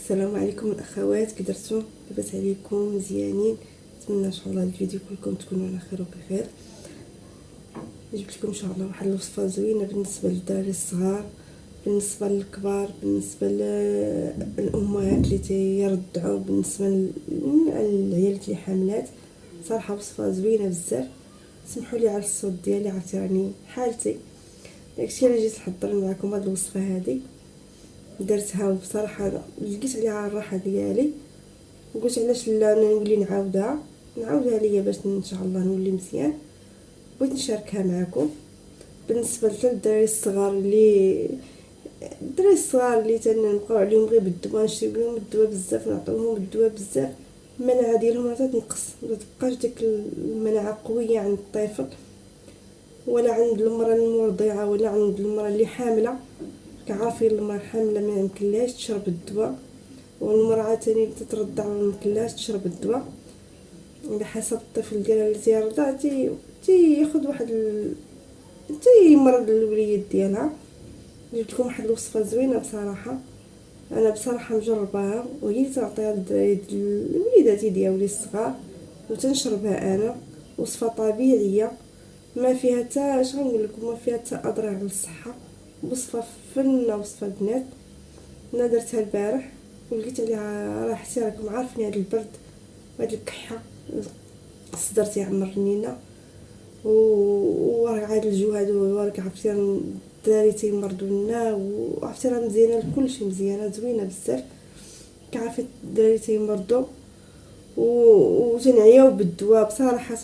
السلام عليكم الاخوات، كي درتو؟ لاباس عليكم؟ مزيانين؟ نتمنى ان شاء الله الفيديو كلكم تكونوا على خير وبخير. جبت لكم ان شاء الله واحد الوصفه زوينه بالنسبه للدراري الصغار، بالنسبه للكبار، بالنسبه للامهات اللي تيرضعوا، بالنسبه للعيالات اللي حاملات. صراحه وصفه زوينه بزاف. سمحوا لي على الصوت ديالي، عرفتي راني حالتي. داكشي اللي جيت نحضر معكم هاد الوصفه هذه. درتها وبصراحه لقيت عليها الراحه ديالي، وقلت علاش لا نولي نعاودها ليا باش ان شاء الله نولي مزيان. بغيت نشاركها معكم بالنسبه للدراري الصغار اللي تنبقاو عليهم غير بالدواء، نشريو لهم الدواء بزاف، نعطيوهم الدواء بزاف، المناعه ديالهم راه تنقص، ما تبقاش ديك المناعه قويه عند الطفل ولا عند المراه المرضعه ولا عند المراه اللي حامله. كعارفين المراه حامله ما يمكنلهاش تشرب الدواء، والمراه ثاني اللي تترضع ما يمكنلهاش تشرب الدواء. على حسب الطفل ديالها اللي تيرضع تياخذ تيمرض الوليد ديالها. جبت لكم واحد الوصفه زوينه بصراحه، انا بصراحه مجرباها وهي تعطيها للوليداتي ديالي الصغار وتنشربها انا. وصفه طبيعيه ما فيها حتى اش غنقول لكم، ما فيها حتى اضرار على الصحه. وصفه فنه، وصفه بنات. انا درتها البارح ولقيت عليها راحتي. راكم عارفين هذا البرد وهاد الكحه، الصدر تيعمر النينه، وراه هاد الجو هادو راك عرفتي الدراري تيمرضوا لنا، وعرفتي راه مزيانه لكلشي، مزيانه زوينه بزاف. كعرفتي الدراري تيمرضوا وتنعياو بالدواء، بصراحه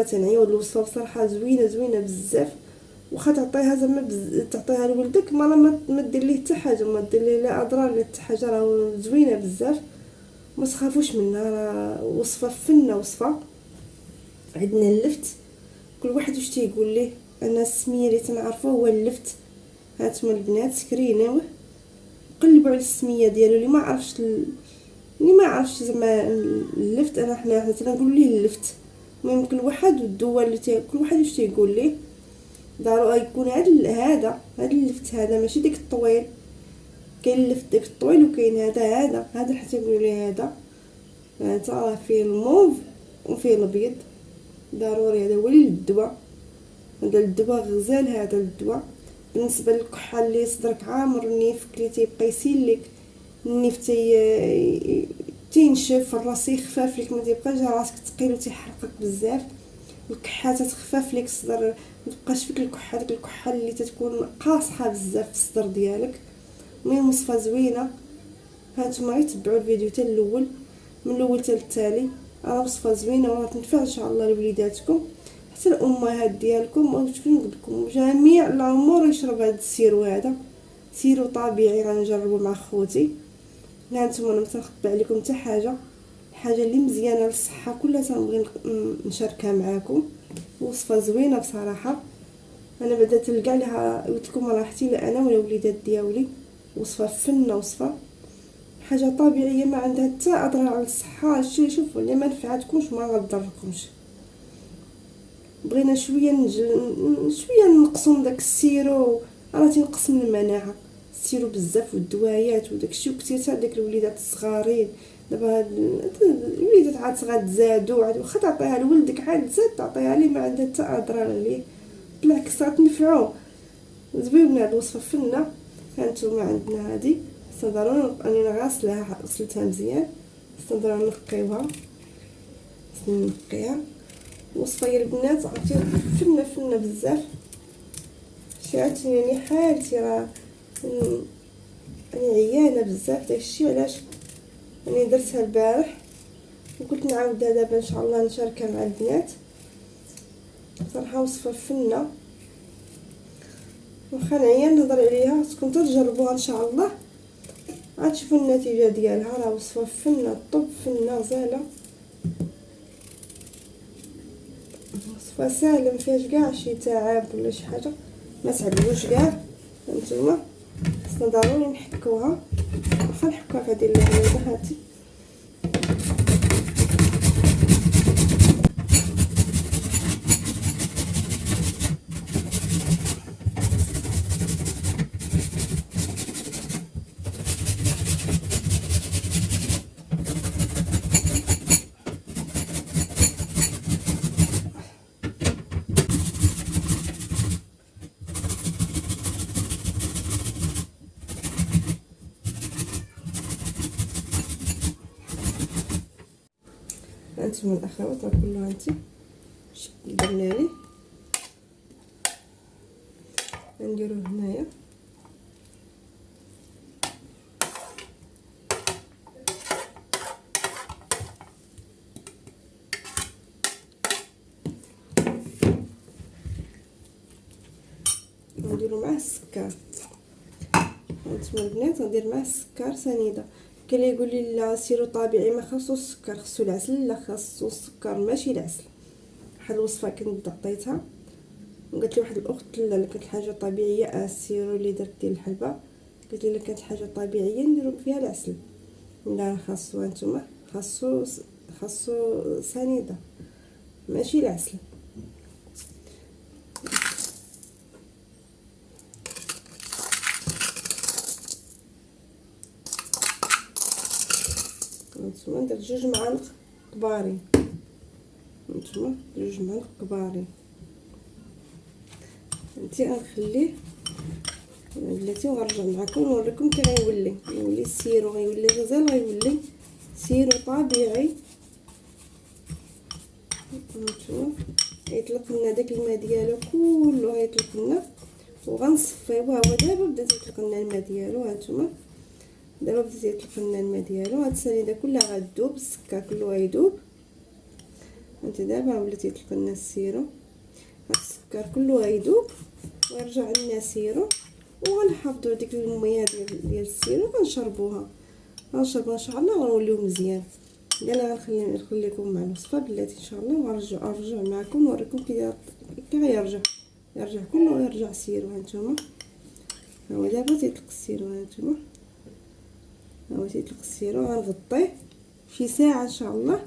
تنعياو الوصفه بصراحه زوينه بزاف. واخا تعطيها زعما تعطيها لولدك ما دير ليه حتى حاجه، ما دير ليه لا اضرار لا حتى حاجه، راه زوينه بزاف. ما تخافوش منها، راه وصفه فنه. وصفه عندنا اللفت، كل واحد واش تيقول ليه. انا السميه اللي تنعرفوه هو اللفت. هانتوما البنات سكرينوه، قلبوا على السميه ديالو. اللي ما عرفش زعما اللفت، حنا تنقول ليه اللفت. المهم كل واحد والدواء اللي كل واحد واش تيقول ليه. ضروري يكون هذا اللفت، هذا ماشي ديك الطويل. كاين اللفت ديك الطويل وكاين هذا حتى يقولوا لي هذا راه فيه الموف وفيه الابيض. ضروري هذا هو للدواء، هذا الدواء غزال. هذا الدواء بالنسبه للكحه اللي صدرك عامر، النيف اللي تيبقى يسيلك، النيف تينشف، الراس يخفف لك، ما تيبقاش راسك ثقيل وتيحرقك بزاف. الكحه تتخفف لك الصدر، ما تبقاش فيك الكحه، ديك الكحه اللي تتكون قاصحه بزاف في الصدر ديالك. المهم وصفه زوينه. هانتوما تبعوا الفيديو حتى الاول، من الاول حتى التالي. راه وصفه زوينه وراه تنفع ان شاء الله لوليداتكم، حتى الامهات ديالكم، وتكون لكم جميع العمر يشرب هذا السيرو. هذا سيرو طبيعي غنجربو مع خوتي. هانتوما انا متنخبي عليكم حتى حاجه، الحاجه اللي مزيانه للصحه كلها تنبغي نشاركها معكم. وصفه زوينه بصراحه، انا بعدا تلقى لها قلت لكم راحتي لا انا ولا وليدات ديالي. وصفه فنه، وصفه حاجه طبيعيه ما عندها حتى اضرار على الصحه. شوفوا اللي ما نفعتكمش ما غضركمش. بغينا شويه نقصوا من داك السيرو، راه تينقص من المناعه السيرو بزاف، والدوايات وداكشي، وكثير تاع داك الوليدات الصغارين. دابا هاد الوليدات عاد غتزادوا، عاد واخا تعطيها لولدك عاد تزاد تعطيها ليه، ما عندها حتى اضرار عليه، بالعكس غتنفعو. زوينه هاد الوصفه فنه. هانتوما عندنا هادي ضروري انا غسلتها مزيان، ضروري نقيها. وصفه يا البنات عرفتي فنه بزاف. شعرتي يعني حالتي راه عيانه بزاف. داكشي علاش درتها البارح وقلت نعاودها دابا ان شاء الله نشاركها مع البنات. صراحه وصفه فنه، واخا نعيا نهضر عليها تكون تجربوها ان شاء الله غتشوفوا النتيجه ديالها. راه وصفه فنه، طب فنه غزاله، وصفه سهله ما فيهاش كاع شي تعب ولا شي حاجه، ما تعبوش كاع. هانتوما خصنا ضروري نحكوها، واخا نحكوها في هذه اللعبه هاتي. هانتوما الاخوات راه كلها هانتي الشكل درنا ليه. نديرو هنايا نديرو معاه السكر. هانتوما البنات غندير معاه السكر سنيده. كاين اللي يقول لي لا سيرو طبيعي ما خاصوش السكر خاصو العسل. لا خاصو السكر ماشي العسل. واحد الوصفه كنت عطيتها وقالت لي واحد الاخت لا كانت الحاجه طبيعيه السيرو اللي درت ديال الحلبه قالت لي كانت حاجه طبيعيه نديرو فيها العسل. لا خاصو هانتوما خاصو سنيده ماشي العسل. هانتوما ندير 2 معالق كبارين. هانتوما 2 معالق كبارين. هانتي غنخليه بلاتي وغنرجع معكم نوريكم كي يولي السيرو غيولي غزال غيولي سيرو طبيعي. هانتوما يطلق لنا داك الماء ديالو كله غيطلق لنا وغنصفيوه. هو دابا بدا يطلق لنا الماء ديالو. هانتوما دابا بدا يطلق لنا الماء ديالو. هاد السنيده كلها غتذوب السكر كله غيذوب. هانتي دابا ولات يطلق لنا السيرو. هاد السكر كله غيذوب ويرجع لنا سيرو وغنحافظوا ديك الميه ديال السيرو غنشربوها ان شاء الله ونوليو مزيان. انا غنخليكم مع الوصفه بلاتي ان شاء الله ونرجع معكم نوريكم كي غيرجع كله ويرجع سيرو. هانتوما هو دابا تيطلق السيرو. هانتوما هو تيطلق السيرو غنغطيه شي ساعه ان شاء الله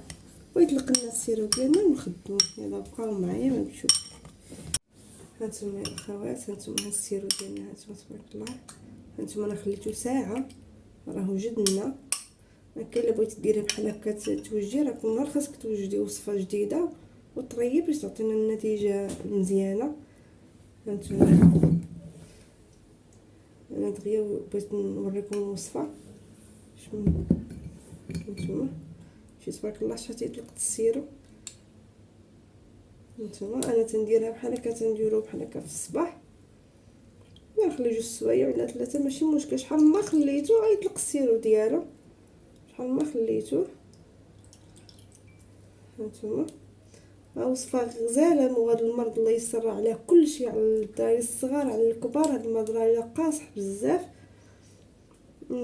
ويطلق لنا السيرو ديالنا ونخدموه. يلا بقاو معايا ما نمشيو. هانتوما الاخوات هانتوما السيرو ديالنا هانتوما تبارك الله. هانتوما انا خليته ساعه راه وجدنا. كاين الا بغيتي ديري بحال هكا توجدي راه كل نهار خاصك توجدي وصفه جديده وطريي باش تعطينا النتيجه مزيانه. هانتوما انا دغيا بغيت نوريكم الوصفه. هانتوما شي تبارك الله شحال تيطلق السيرو. هانتوما انا تنديرها بحال هكا تنديرو بحال هكا في الصباح نخلي 2 سوايع ولا 3 ماشي مشكل. شحال ما خليتو غيطلق السيرو ديالو شحال ما خليتوه. هانتوما وصفه غزاله وهاد المرض الله يسر عليه كلشي على الدراري الصغار على الكبار. هاد المرض راه قاصح بزاف.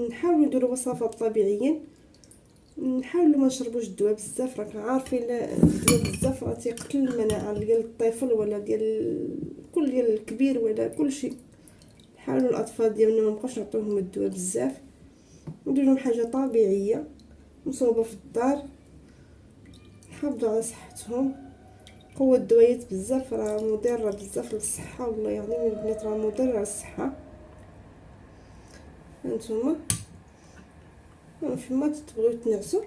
نحاولوا نديروا وصفات طبيعيين. نحاولوا ما نشربوش الدواء بزاف. راك عارفين الدواء بزاف راه تيقتل المناعه ديال الطفل ولا ديال الكبير ولا كلشي. نحاولوا الاطفال ديالنا ما نبقاوش نعطيوهم الدواء بزاف ندير لهم حاجه طبيعيه مصوبه في الدار. نحافظوا على صحتهم. قوه الدويات بزاف راه مضره بزاف للصحه والله يعني البنات راه مضره للصحه. هانتوما فيما تبغيو تنعسوا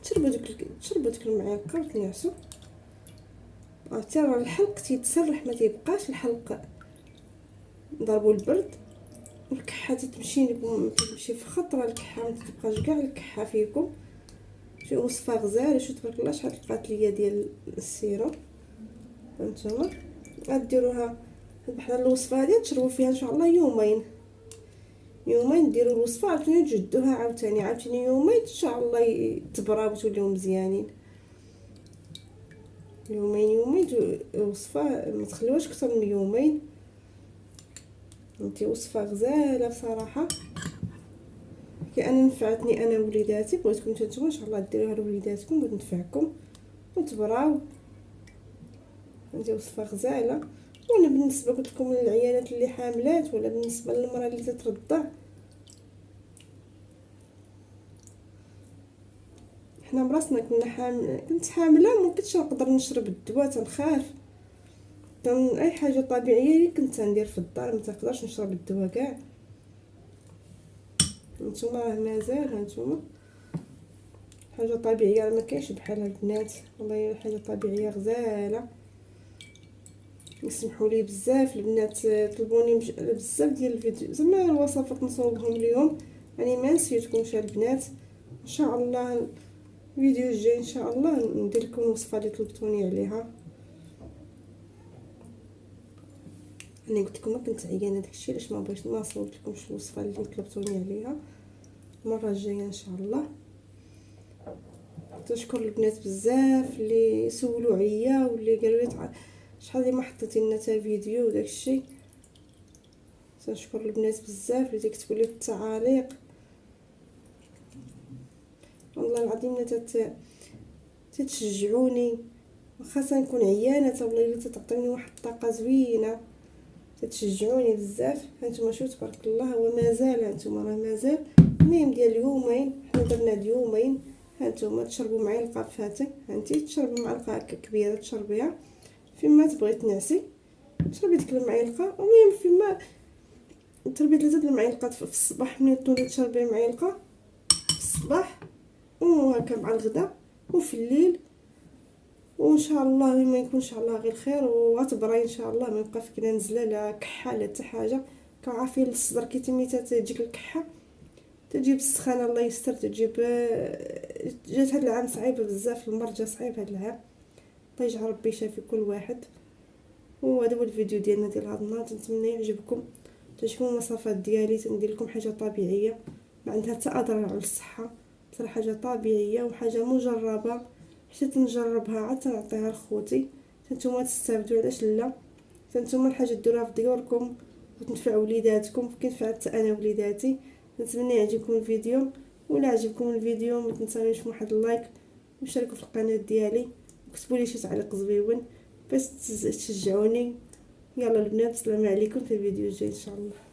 تشربوا ديك المعلقه وتنعسوا. حتى راه الحلق تيتسرح ما تيبقاش الحلق. ضربوا البرد والكحه تمشي في خطره. الكحه ما تبقاش كاع الكحه فيكم. شي وصفه غزاله. شو تبارك الله شحال طلقات ليا ديال السيرو. هانتوما غديروها بحال الوصفه هذه تشربوا فيها ان شاء الله يومين ديروا الوصفه عاوتاني تجدوها عاوتاني يومين ان شاء الله تبراو وتوليو مزيانين. يومين الوصفه ما تخليوهاش اكثر من يومين. انتي وصفه غزاله بصراحه انا نفعتني انا ووليداتي. بغيتكم نتوما ان شاء الله ديروها لوليداتكم وتنفعكم وتبراو. هذه وصفه غزاله. وانا بالنسبه قلت لكم للعيالات اللي حاملات ولا بالنسبه للمراه اللي تترضع حنا براسنا كنت حامله ما كنتش نقدر نشرب الدواء تنخاف. اي حاجه طبيعيه اللي كنت ندير في الدار ما تقدرش نشرب الدواء كاع. نتوما راه مازال هانتوما حاجه طبيعيه ما كاينش بحالها البنات والله حاجه طبيعيه غزاله. يسمحوا لي بزاف البنات طلبوني بزاف ديال الفيديو زعما الوصفات نصوبهم اليوم يعني ما نسيتكمش البنات. ان شاء الله الفيديو الجاي ان شاء الله ندير لكم الوصفه اللي طلبتوني عليها. انا قلت لكم ما كنت عيانه داكشي علاش ما بغيت ما صورت لكمش الوصفه اللي طلبتوني عليها. المره الجايه ان شاء الله. تشكر البنات بزاف اللي سولوا عليا واللي قالوا لي شحال ديما حطيتي لنا تا فيديو وداكشي. تنشكر البنات بزاف اللي تكتبوا لي التعاليق. والله العظيم تتشجعوني واخا نكون عيانه والله الا تعطيوني واحد الطاقه زوينه. تتشجعوني بزاف. هانتوما شوف تبارك الله هو مازال هانتوما راه مازال المهم ديال اليومين حنا درنا اليومين. هانتوما تشربوا معلقه فاتك هانتي تشربوا معلقه كبيره تشربيها فيما تبغي تنعسي تشربي ديك المعلقه. المهم فيما تربي 3 المعالق في الصباح ملي تنوضي تشربي معلقه في الصباح وهكا مع الغداء وفي الليل. وان شاء الله ما يكون ان شاء الله غير خير وغتبري ان شاء الله ما يبقى فيك لا نزله لا كحه لا حتى حاجه. كعافيه الصدر كي تمي تجيك الكحه تجيب السخانه الله يستر تجيب. جات هاد العام صعيبه بزاف المرجه صعيب هاد العام. الله يجعل ربي يشافي كل واحد. وهذا هو الفيديو ديالنا ديال هاد النهار. نتمنى يعجبكم. تشوفوا الوصفات ديالي تندير لكم حاجه طبيعيه ما عندها حتى اضرار على الصحه. صراحه حاجه طبيعيه وحاجه مجربه حتى تنجربها عاد تنعطيها لخوتي نتوما تستافدوا علاش لا. نتوما الحاجه ديروها في ديوركم وتنفعوا وليداتكم كينفع حتى انا وليداتي. نتمنى يعجبكم الفيديو ولا عجبكم الفيديو ما تنساوش واحد اللايك وشاركوا في القناه ديالي وكتبوا لي شي تعليق زويون باش تشجعوني. يلا البنات السلام عليكم في الفيديو الجاي ان شاء الله.